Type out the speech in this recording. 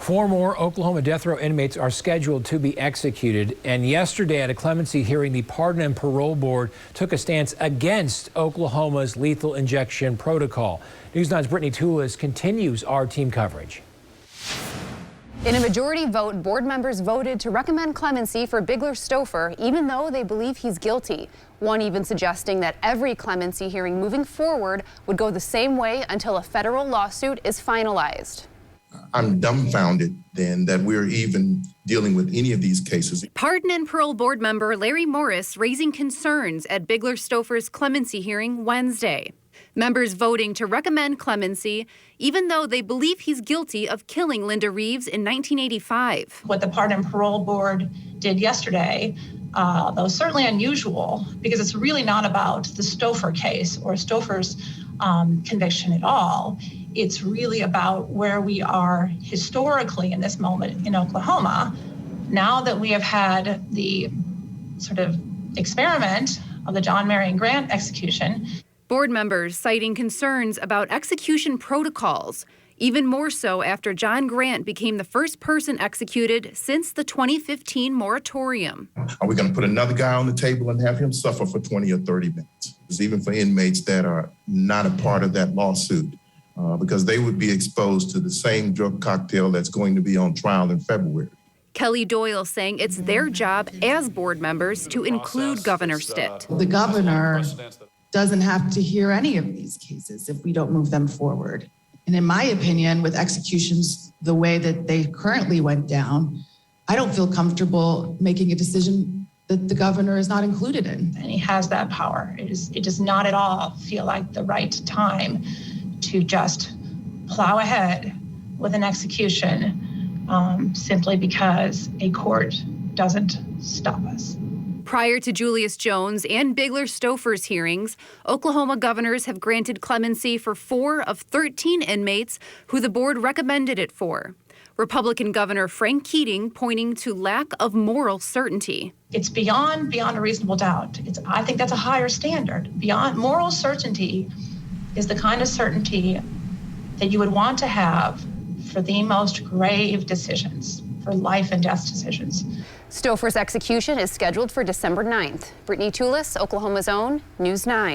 Four more Oklahoma death row inmates are scheduled to be executed. And yesterday at a clemency hearing, the Pardon and Parole Board took a stance against Oklahoma's lethal injection protocol. News 9's Brittany Toulis continues our team coverage. In a majority vote, board members voted to recommend clemency for Bigler Stouffer, even though they believe he's guilty. One even suggesting that every clemency hearing moving forward would go the same way until a federal lawsuit is finalized. I'm dumbfounded then that we're even dealing with any of these cases. Pardon and Parole Board member Larry Morris raising concerns at Bigler Stouffer's clemency hearing Wednesday. Members voting to recommend clemency, even though they believe he's guilty of killing Linda Reeves in 1985. What the Pardon and Parole Board did yesterday, though certainly unusual, because it's really not about the Stouffer case or Stouffer's conviction at all. It's really about where we are historically in this moment in Oklahoma. Now that we have had the sort of experiment of the John Marion Grant execution. Board members citing concerns about execution protocols, even more so after John Grant became the first person executed since the 2015 moratorium. Are we going to put another guy on the table and have him suffer for 20 or 30 minutes? It's even for inmates that are not a part of that lawsuit, because they would be exposed to the same drug cocktail that's going to be on trial in February. Kelly Doyle saying it's their job as board members to include Governor Stitt. The governor doesn't have to hear any of these cases if we don't move them forward. And in my opinion, with executions the way that they currently went down, I don't feel comfortable making a decision that the governor is not included in. And he has that power. It does not at all feel like the right time to just plow ahead with an execution simply because a court doesn't stop us. Prior to Julius Jones and Bigler Stouffer's hearings, Oklahoma governors have granted clemency for 4 of 13 inmates who the board recommended it for. Republican Governor Frank Keating pointing to lack of moral certainty. It's beyond a reasonable doubt. I think that's a higher standard. Beyond moral certainty is the kind of certainty that you would want to have for the most grave decisions, for life and death decisions. Stouffer's execution is scheduled for December 9th. Brittany Toulis, Oklahoma's own News 9.